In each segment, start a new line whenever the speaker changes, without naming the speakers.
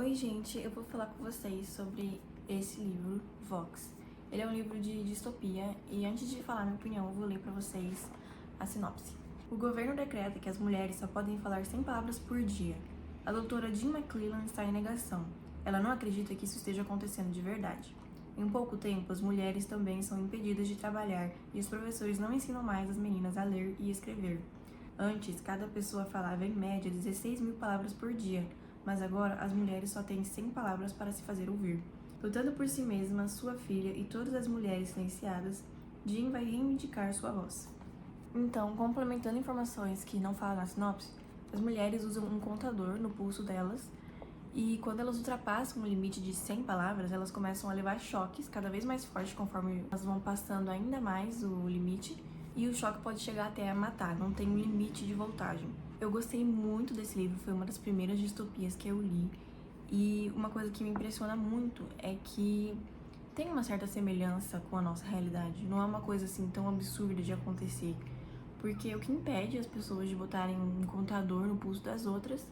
Oi, gente, eu vou falar com vocês sobre esse livro, Vox. Ele é um livro de distopia e antes de falar minha opinião, eu vou ler pra vocês a sinopse. O governo decreta que as mulheres só podem falar 100 palavras por dia. A doutora Jean McClellan está em negação. Ela não acredita que isso esteja acontecendo de verdade. Em pouco tempo, as mulheres também são impedidas de trabalhar e os professores não ensinam mais as meninas a ler e escrever. Antes, cada pessoa falava em média 16 mil palavras por dia, mas agora as mulheres só têm 100 palavras para se fazer ouvir. Lutando por si mesma, sua filha e todas as mulheres silenciadas, Jean vai reivindicar sua voz. Então, complementando informações que não falam na sinopse, as mulheres usam um contador no pulso delas e quando elas ultrapassam o limite de 100 palavras, elas começam a levar choques cada vez mais fortes conforme elas vão passando ainda mais o limite e o choque pode chegar até a matar, não tem um limite de voltagem. Eu gostei muito desse livro, foi uma das primeiras distopias que eu li e uma coisa que me impressiona muito é que tem uma certa semelhança com a nossa realidade, não é uma coisa assim tão absurda de acontecer, porque o que impede as pessoas de botarem um contador no pulso das outras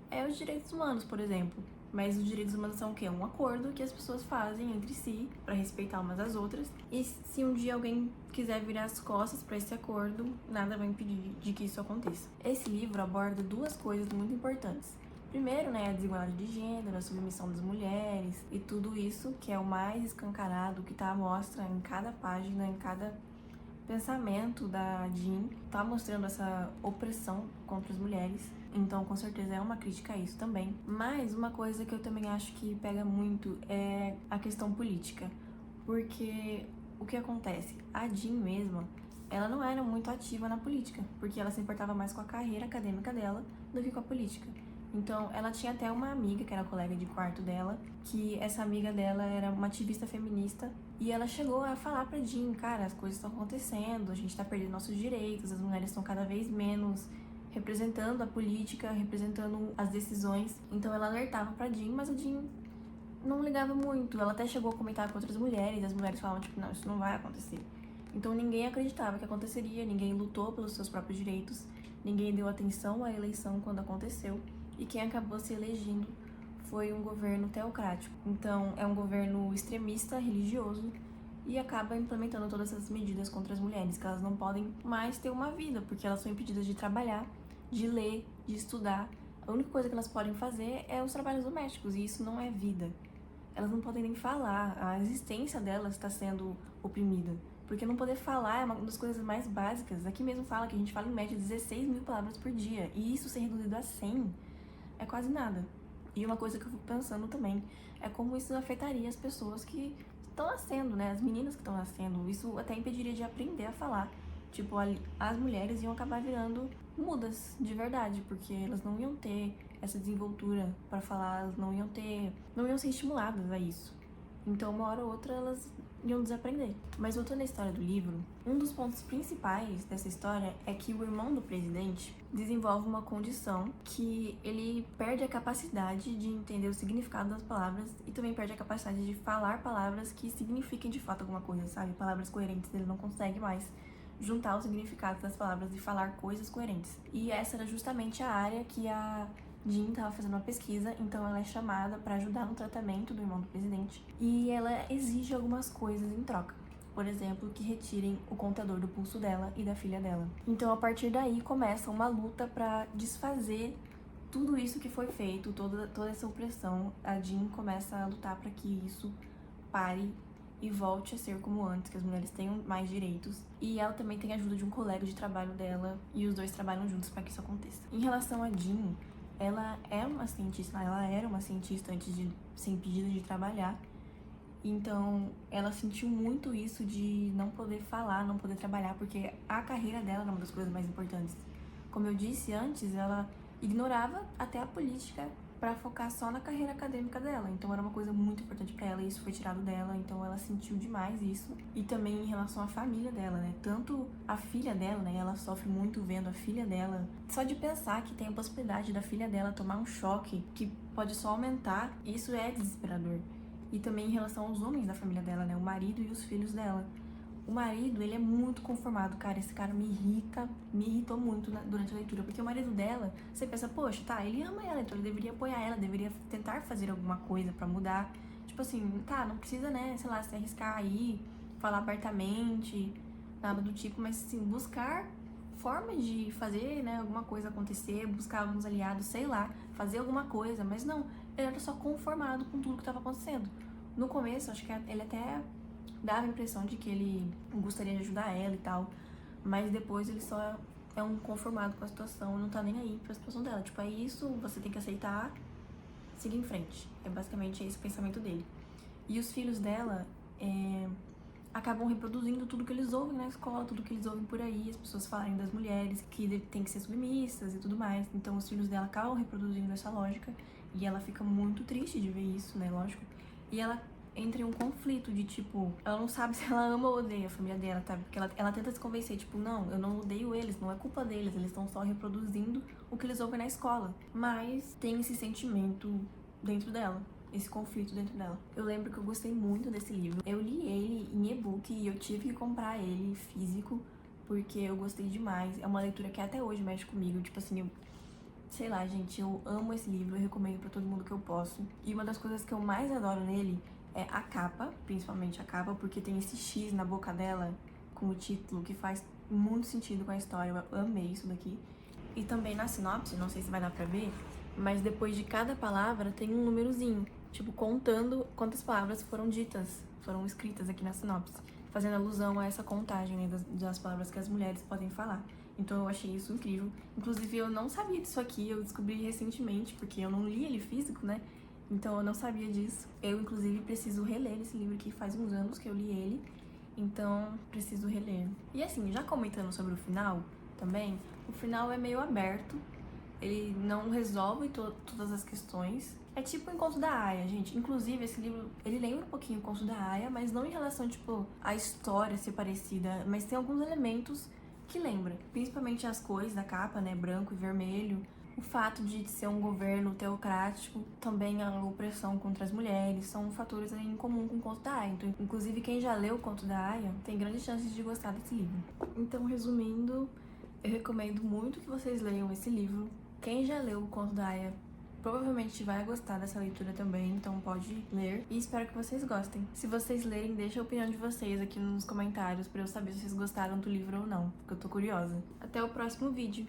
é os direitos humanos, por exemplo. Mas os direitos humanos são o quê? Um acordo que as pessoas fazem entre si para respeitar umas às outras. E se um dia alguém quiser virar as costas para esse acordo, nada vai impedir de que isso aconteça. Esse livro aborda duas coisas muito importantes. Primeiro, né, a desigualdade de gênero, a submissão das mulheres e tudo isso que é o mais escancarado, que tá à mostra em cada página, em cada pensamento da Jean, tá mostrando essa opressão contra as mulheres. Então, com certeza, é uma crítica a isso também. Mas uma coisa que eu também acho que pega muito é a questão política. Porque o que acontece? A Jean mesma, ela não era muito ativa na política, porque ela se importava mais com a carreira acadêmica dela do que com a política. Então, ela tinha até uma amiga, que era colega de quarto dela, que essa amiga dela era uma ativista feminista, e ela chegou a falar pra Jean, cara, as coisas estão acontecendo, a gente tá perdendo nossos direitos, as mulheres estão cada vez menos representando a política, representando as decisões. Então ela alertava pra Jean, mas a Jean não ligava muito. Ela até chegou a comentar com outras mulheres, as mulheres falavam, tipo, não, isso não vai acontecer. Então ninguém acreditava que aconteceria, ninguém lutou pelos seus próprios direitos, ninguém deu atenção à eleição quando aconteceu, e quem acabou se elegendo foi um governo teocrático. Então é um governo extremista, religioso, e acaba implementando todas essas medidas contra as mulheres, que elas não podem mais ter uma vida, porque elas são impedidas de trabalhar, de ler, de estudar. A única coisa que elas podem fazer é os trabalhos domésticos, e isso não é vida. Elas não podem nem falar, a existência delas está sendo oprimida. Porque não poder falar é uma das coisas mais básicas. Aqui mesmo fala que a gente fala em média 16 mil palavras por dia, e isso ser reduzido a 100 é quase nada. E uma coisa que eu fico pensando também é como isso afetaria as pessoas que estão nascendo, né? As meninas que estão nascendo. Isso até impediria de aprender a falar. Tipo, as mulheres iam acabar virando mudas de verdade, porque elas não iam ter essa desenvoltura para falar, elas não iam ser estimuladas a isso. Então, uma hora ou outra, elas iam desaprender. Mas voltando à história do livro, um dos pontos principais dessa história é que o irmão do presidente desenvolve uma condição que ele perde a capacidade de entender o significado das palavras e também perde a capacidade de falar palavras que signifiquem de fato alguma coisa, sabe? Palavras coerentes, ele não consegue mais juntar os significados das palavras e falar coisas coerentes. E essa era justamente a área que a Jean estava fazendo uma pesquisa, então ela é chamada para ajudar no tratamento do irmão do presidente e ela exige algumas coisas em troca. Por exemplo, que retirem o contador do pulso dela e da filha dela. Então, a partir daí, começa uma luta para desfazer tudo isso que foi feito, toda essa opressão. A Jean começa a lutar para que isso pare e volte a ser como antes, que as mulheres tenham mais direitos. E ela também tem a ajuda de um colega de trabalho dela e os dois trabalham juntos para que isso aconteça. Em relação a Jean, ela era uma cientista antes de ser impedida de trabalhar. Então, ela sentiu muito isso de não poder falar, não poder trabalhar, porque a carreira dela era uma das coisas mais importantes. Como eu disse antes, ela ignorava até a política para focar só na carreira acadêmica dela. Então, era uma coisa muito importante para ela e isso foi tirado dela. Então, ela sentiu demais isso. E também em relação à família dela, né? Tanto a filha dela, né? Ela sofre muito vendo a filha dela. Só de pensar que tem a possibilidade da filha dela tomar um choque que pode só aumentar, isso é desesperador. E também em relação aos homens da família dela, né? O marido e os filhos dela. O marido, ele é muito conformado, cara. Esse cara me irritou muito durante a leitura. Porque o marido dela, você pensa, poxa, tá, ele ama ela, então ele deveria apoiar ela, deveria tentar fazer alguma coisa pra mudar. Tipo assim, tá, não precisa, né, sei lá, se arriscar aí, falar abertamente, nada do tipo, mas assim, buscar formas de fazer, né, alguma coisa acontecer, buscar alguns aliados, sei lá, fazer alguma coisa, mas não, ele era só conformado com tudo que estava acontecendo. No começo, acho que ele até dava a impressão de que ele gostaria de ajudar ela e tal, mas depois ele só é um conformado com a situação, não tá nem aí pra situação dela. Tipo, é isso, você tem que aceitar, seguir em frente. É basicamente esse o pensamento dele. E os filhos dela, acabam reproduzindo tudo que eles ouvem na escola, tudo que eles ouvem por aí, as pessoas falarem das mulheres, que tem que ser submissas e tudo mais. Então os filhos dela acabam reproduzindo essa lógica e ela fica muito triste de ver isso, né, lógico. E ela entra em um conflito de, tipo, ela não sabe se ela ama ou odeia a família dela, tá? Porque ela tenta se convencer, tipo, não, eu não odeio eles, não é culpa deles, eles estão só reproduzindo o que eles ouvem na escola. Mas tem esse sentimento dentro dela, esse conflito dentro dela. Eu lembro que eu gostei muito desse livro. Eu li ele em e-book e eu tive que comprar ele físico porque eu gostei demais. É uma leitura que até hoje mexe comigo. Tipo assim, sei lá, gente, eu amo esse livro, eu recomendo pra todo mundo que eu posso. E uma das coisas que eu mais adoro nele é a capa, principalmente a capa, porque tem esse X na boca dela com o título que faz muito sentido com a história. Eu amei isso daqui. E também na sinopse, não sei se vai dar pra ver, mas depois de cada palavra tem um númerozinho, tipo, contando quantas palavras foram ditas, foram escritas aqui na sinopse, fazendo alusão a essa contagem, né, das palavras que as mulheres podem falar. Então eu achei isso incrível. Inclusive eu não sabia disso aqui, eu descobri recentemente, porque eu não li ele físico, né? Então eu não sabia disso. Eu, inclusive, preciso reler esse livro aqui, faz uns anos que eu li ele, então preciso reler. E assim, já comentando sobre o final também, o final é meio aberto, ele não resolve todas as questões. É tipo o Encontro da Aia, gente. Inclusive, esse livro, ele lembra um pouquinho o Encontro da Aia, mas não em relação, tipo, a história ser parecida, mas tem alguns elementos que lembra. Principalmente as cores da capa, né, branco e vermelho. O fato de ser um governo teocrático, também a opressão contra as mulheres, são fatores em comum com o Conto da Aia. Então, inclusive, quem já leu o Conto da Aia tem grandes chances de gostar desse livro. Então, resumindo, eu recomendo muito que vocês leiam esse livro. Quem já leu o Conto da Aia provavelmente vai gostar dessa leitura também, então pode ler e espero que vocês gostem. Se vocês lerem, deixa a opinião de vocês aqui nos comentários pra eu saber se vocês gostaram do livro ou não, porque eu tô curiosa. Até o próximo vídeo!